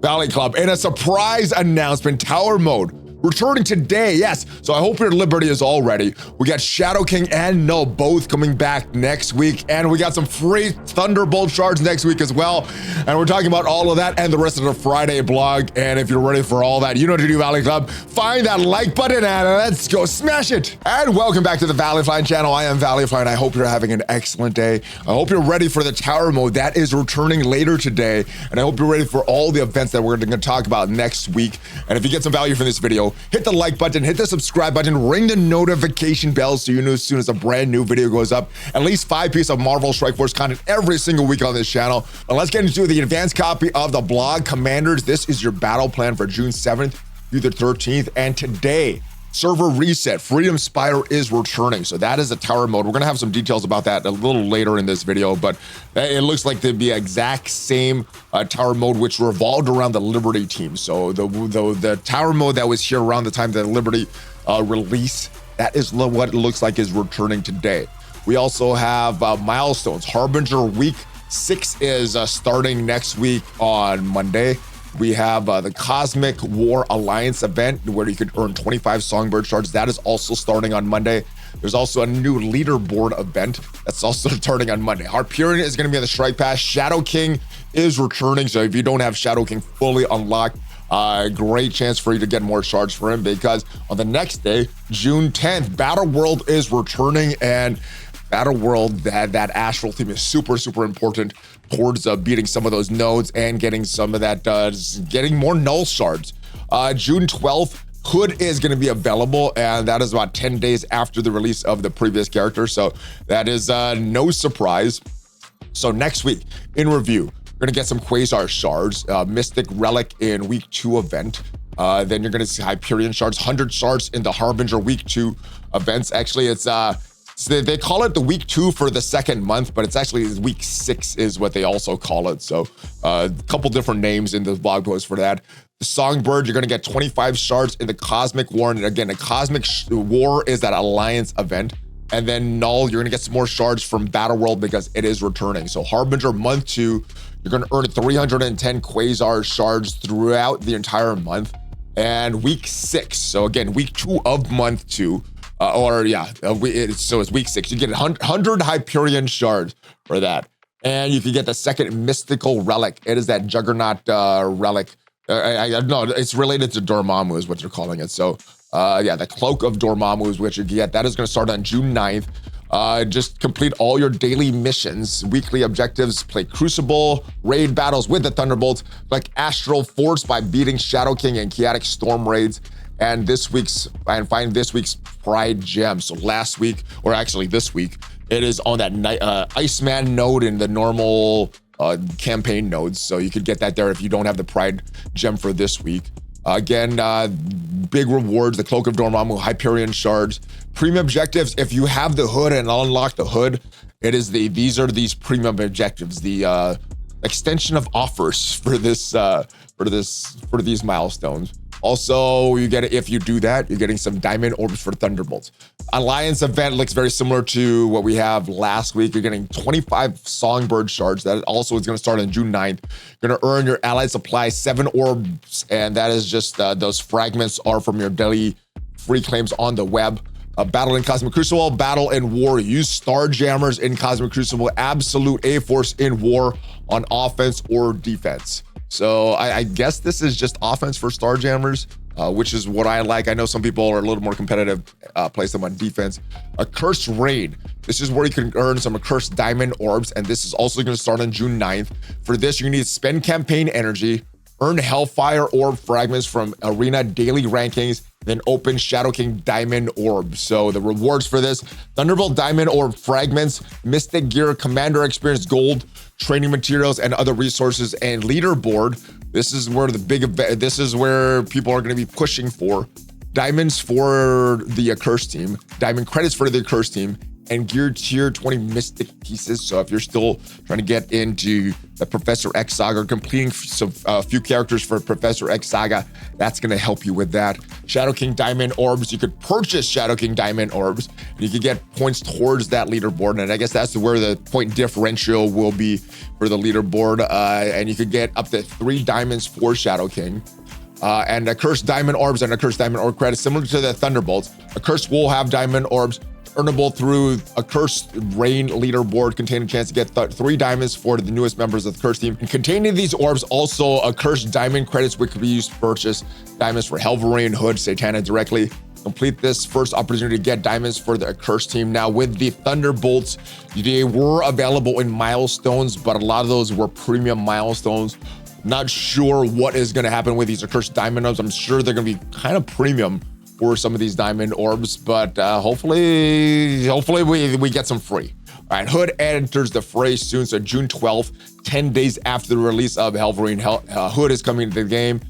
Valley Club, and a surprise announcement, Tower Mode, returning today, yes. So I hope your Liberty is all ready. We got Shadow King and Knull both coming back next week, and we got some free Thunderbolt shards next week as well. And we're talking about all of that and the rest of the Friday blog. And if you're ready for all that, you know what to do, Valley Club. Find that like button and let's go smash it. And welcome back to the ValleyFlyin channel. I am ValleyFlyin. I hope you're having an excellent day. I hope you're ready for the Tower Mode that is returning later today. And I hope you're ready for all the events that we're going to talk about next week. And if you get some value from this video, hit the like button, hit the subscribe button, ring the notification bell so you know as soon as a brand new video goes up. At least 5 pieces of Marvel Strike Force content every single week on this channel. And let's get into the advanced copy of the blog. Commanders, this is your battle plan for June 7th through the 13th. And today, server reset, Freedom Spire is returning. So that is a Tower Mode. We're gonna have some details about that a little later in this video, but it looks like to be exact same Tower Mode, which revolved around the Liberty team. So the Tower Mode that was here around the time that Liberty release, that is what it looks like is returning today. We also have milestones. Harbinger Week 6 is starting next week on Monday. We have the Cosmic War Alliance event where you could earn 25 Songbird shards. That is also starting on Monday. There's also a new leaderboard event that's also starting on Monday. Harperion is going to be on the Strike Pass. Shadow King is returning. So if you don't have Shadow King fully unlocked, great chance for you to get more shards for him, because on the next day, June 10th, Battle World is returning, and Battle World, that Astral theme is super important towards beating some of those nodes and getting some of that, getting more Knull shards. June 12th, Hood is going to be available, and that is about 10 days after the release of the previous character. So that is no surprise. So next week in review, we're going to get some Quasar shards, Mystic Relic in week 2 event. Then you're going to see Hyperion shards, 100 shards in the Harbinger week 2 events. Actually, it's so they call it the week 2 for the second month, but it's actually week 6 is what they also call it. So a couple different names in the blog post for that. The Songbird, you're going to get 25 shards in the Cosmic War. And again, the Cosmic War is that Alliance event. And then Knull, you're going to get some more shards from Battle World because it is returning. So Harbinger month 2, you're going to earn 310 Quasar shards throughout the entire month. And week 6, so again, week 2 of month 2, so it's week 6. You get 100 Hyperion shards for that. And you can get the second mystical relic. It is that Juggernaut relic. No, it's related to Dormammu is what they're calling it. So the Cloak of Dormammu is what you get. That is going to start on June 9th. Just complete all your daily missions, weekly objectives, play Crucible, raid battles with the Thunderbolts, like Astral Force by beating Shadow King and Chaotic Storm raids. And find this week's Pride Gem. So last week, or actually this week, it is on that Iceman node in the normal campaign nodes. So you could get that there if you don't have the Pride Gem for this week. Again, big rewards, the Cloak of Dormammu, Hyperion shards, premium objectives. If you have the Hood and unlock the Hood, it is these are these premium objectives, the extension of offers for this for these milestones. Also, you get, if you do that, you're getting some diamond orbs for Thunderbolts. Alliance event looks very similar to what we have last week. You're getting 25 Songbird shards. That also is going to start on June 9th. You're going to earn your allied supply 7 orbs, and that is just those fragments are from your daily free claims on the web. Battle in Cosmic Crucible, battle in war. Use Starjammers in Cosmic Crucible. Absolute A-Force in war on offense or defense. So I guess this is just offense for Starjammers, which is what I like. I know some people are a little more competitive, place them on defense. A Cursed Raid. This is where you can earn some Cursed Diamond Orbs, and this is also going to start on June 9th. For this, you need to spend campaign energy, earn Hellfire Orb fragments from Arena daily rankings, then open Shadow King Diamond Orb. So the rewards for this: Thunderbolt Diamond Orb fragments, Mystic Gear, Commander Experience Gold, training materials, and other resources, and leaderboard. This is where this is where people are going to be pushing for diamonds for the Accursed team, diamond credits for the Accursed team, and gear tier 20 mystic pieces. So if you're still trying to get into the Professor X saga or completing a few characters for Professor X saga, that's going to help you with that. Shadow King Diamond Orbs, you could purchase Shadow King Diamond Orbs and you could get points towards that leaderboard. And I guess that's where the point differential will be for the leaderboard. And you could get up to 3 diamonds for Shadow King. And a Cursed Diamond Orbs and a Cursed Diamond Orb credit, similar to the Thunderbolts. A Cursed will have Diamond Orbs, earnable through a Cursed Rain leaderboard, containing a chance to get 3 diamonds for the newest members of the Cursed team. And containing these orbs, also a Cursed Diamond credits, which could be used to purchase diamonds for Helverine, Hood, Satana directly. Complete this first opportunity to get diamonds for the Cursed team. Now with the Thunderbolts, they were available in milestones, but a lot of those were premium milestones. Not sure what is going to happen with these Accursed Diamond Orbs. I'm sure they're going to be kind of premium for some of these Diamond Orbs, but hopefully we get some free. All right, Hood enters the fray soon, so June 12th, 10 days after the release of Helverine, Hood is coming to the game,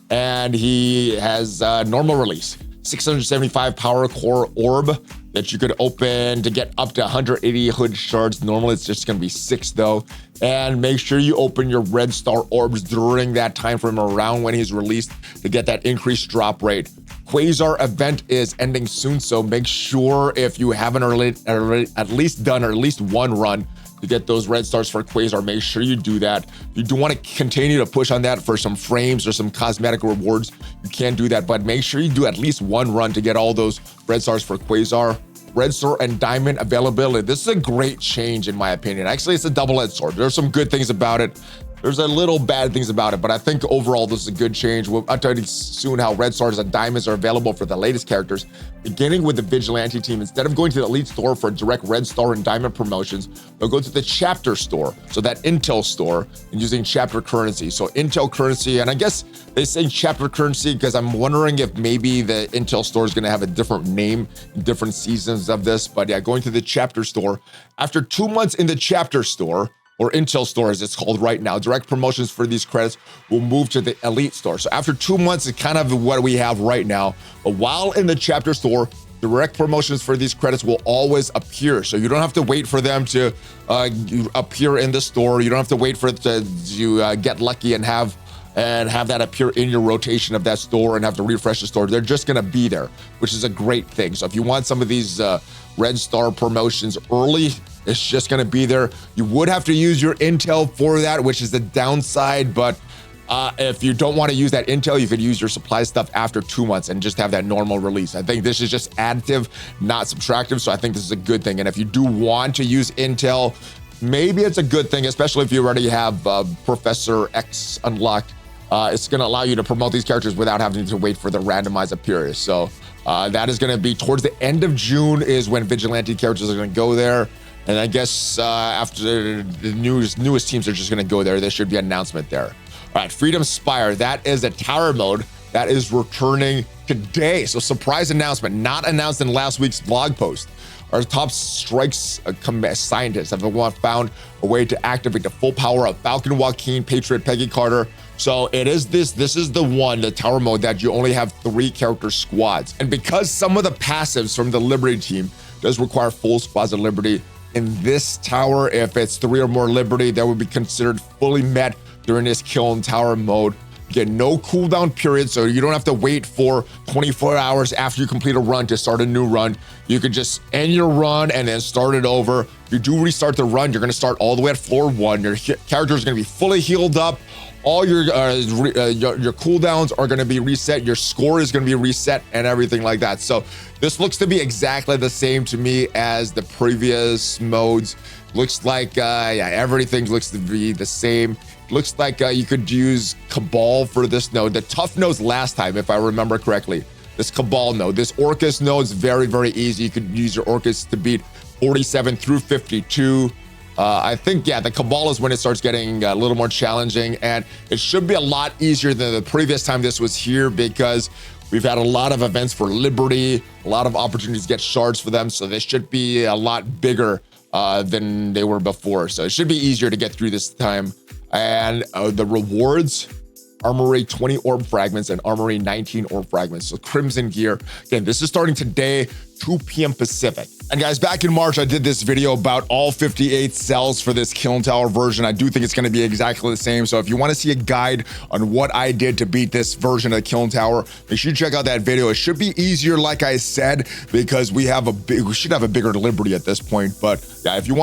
and he has normal release. 675 power core orb that you could open to get up to 180 Hood shards. Normally it's just going to be 6 though. And make sure you open your red star orbs during that time frame around when he's released to get that increased drop rate. Quasar event is ending soon, so make sure if you haven't at least done at least one run to get those red stars for Quasar, make sure you do that. If you do want to continue to push on that for some frames or some cosmetic rewards, you can do that, but make sure you do at least one run to get all those red stars for Quasar. Red Star and Diamond availability. This is a great change in my opinion. Actually, it's a double-edged sword. There's some good things about it. There's a little bad things about it, but I think overall this is a good change. I'll tell you soon how Red Stars and Diamonds are available for the latest characters. Beginning with the Vigilante team, instead of going to the Elite store for direct Red Star and Diamond promotions, they'll go to the Chapter store, so that Intel store, and using Chapter currency. So Intel currency, and I guess they say Chapter currency because I'm wondering if maybe the Intel store is going to have a different name in different seasons of this. But yeah, going to the Chapter store. After 2 months in the Chapter store, or Intel store as it's called right now, direct promotions for these credits will move to the Elite store. So after 2 months, it's kind of what we have right now. But while in the Chapter store, direct promotions for these credits will always appear. So you don't have to wait for them to appear in the store. You don't have to wait for it to get lucky and have that appear in your rotation of that store and have to refresh the store. They're just gonna be there, which is a great thing. So if you want some of these Red Star promotions early, it's just gonna be there. You would have to use your Intel for that, which is the downside, but if you don't want to use that Intel, you could use your supply stuff after 2 months and just have that normal release. I think this is just additive, not subtractive, so I think this is a good thing. And if you do want to use Intel, maybe it's a good thing, especially if you already have Professor X unlocked. It's going to allow you to promote these characters without having to wait for the randomized appearance. So that is going to be towards the end of June is when Vigilante characters are going to go there. And I guess after the newest teams are just going to go there, there should be an announcement there. All right, Freedom Spire, that is a tower mode that is returning today. So surprise announcement, not announced in last week's blog post. Our top strikes scientists have found a way to activate the full power of Falcon Joaquin, Patriot Peggy Carter. So it is this is the one, the tower mode, that you only have 3 character squads. And because some of the passives from the Liberty team does require full squads of Liberty, in this tower, if it's 3 or more Liberty, that would be considered fully met during this kill and tower mode. You get no cooldown period, so you don't have to wait for 24 hours after you complete a run to start a new run. You could just end your run and then start it over. If you do restart the run, you're going to start all the way at floor 1. Your character is going to be fully healed up. All your cooldowns are going to be reset. Your score is going to be reset and everything like that. So this looks to be exactly the same to me as the previous modes. Looks like, yeah, everything looks to be the same. Looks like you could use Cabal for this node. The tough nodes last time, if I remember correctly. This Cabal node. This Orcus node is very, very easy. You could use your Orcus to beat 47 through 52. I think, yeah, the Cabal is when it starts getting a little more challenging, and it should be a lot easier than the previous time this was here because we've had a lot of events for Liberty, a lot of opportunities to get shards for them, so this should be a lot bigger than they were before. So it should be easier to get through this time. And the rewards, Armory 20 orb fragments and Armory 19 orb fragments. So Crimson gear. Again, this is starting today, 2 p.m. Pacific. And guys, back in March, I did this video about all 58 cells for this Kiln Tower version. I do think it's going to be exactly the same. So if you want to see a guide on what I did to beat this version of the Kiln Tower, make sure you check out that video. It should be easier, like I said, because we should have a bigger liberty at this point. But yeah, if you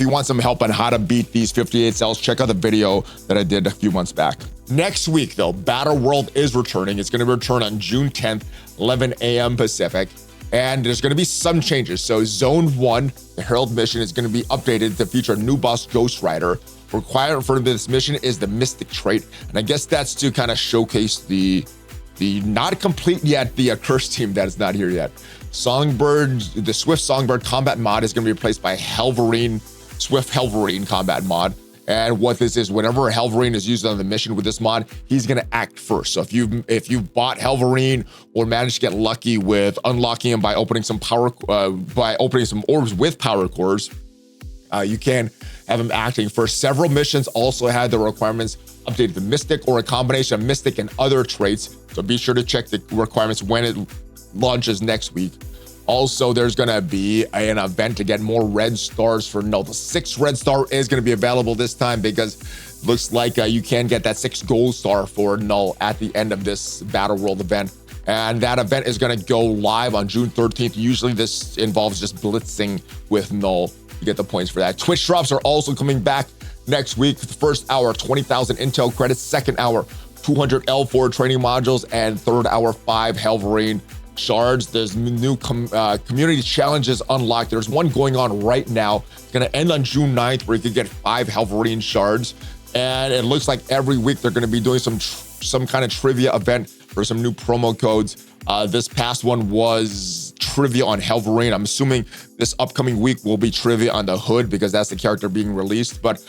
want some help on how to beat these 58 cells, check out the video that I did a few months back. Next week, though, Battle World is returning. It's going to return on June 10th, 11 a.m. Pacific. And there's going to be some changes. So Zone 1, the Herald mission, is going to be updated to feature a new boss, Ghost Rider. Required for this mission is the Mystic trait. And I guess that's to kind of showcase the not complete yet, the Curse team that is not here yet. Songbird, the Swift Songbird combat mod is going to be replaced by Helverine, Swift Helverine combat mod. And what this is, whenever Helverine is used on the mission with this mod, he's gonna act first. So if you bought Helverine or managed to get lucky with unlocking him by opening some orbs with power cores, you can have him acting first. Several missions also had the requirements updated to Mystic or a combination of Mystic and other traits. So be sure to check the requirements when it launches next week. Also, there's gonna be an event to get more red stars for Knull. The 6th red star is gonna be available this time because it looks like you can get that 6th gold star for Knull at the end of this Battle World event. And that event is gonna go live on June 13th. Usually this involves just blitzing with Knull. You get the points for that. Twitch drops are also coming back next week. The first hour, 20,000 intel credits. Second hour, 200 L4 training modules. And third hour, 5 Helverine Shards. There's new community challenges unlocked. There's one going on right now. It's going to end on June 9th where you can get 5 Helverine Shards. And it looks like every week they're going to be doing some kind of trivia event for some new promo codes. This past one was trivia on Helverine. I'm assuming this upcoming week will be trivia on the Hood because that's the character being released. But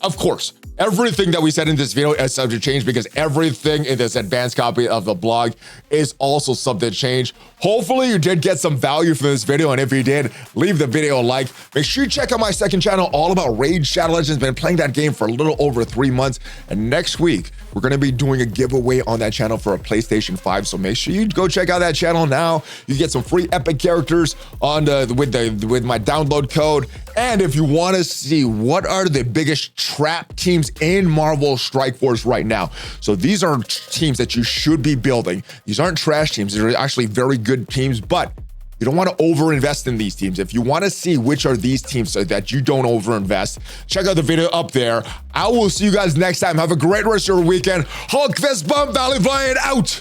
of course, everything that we said in this video is subject to change because everything in this advanced copy of the blog is also subject to change. Hopefully you did get some value from this video, and if you did, leave the video a like. Make sure you check out my second channel all about Raid Shadow Legends. Been playing that game for a little over 3 months, and next week we're going to be doing a giveaway on that channel for a PlayStation 5, so make sure you go check out that channel now. You get some free epic characters on with my download code. And if you want to see what are the biggest trap teams in Marvel Strike Force right now, so these are teams that you should be building. These aren't trash teams. They're actually very good teams, but you don't want to overinvest in these teams. If you want to see which are these teams so that you don't overinvest, check out the video up there. I will see you guys next time. Have a great rest of your weekend. Hulk fist bump, ValleyFlyin out.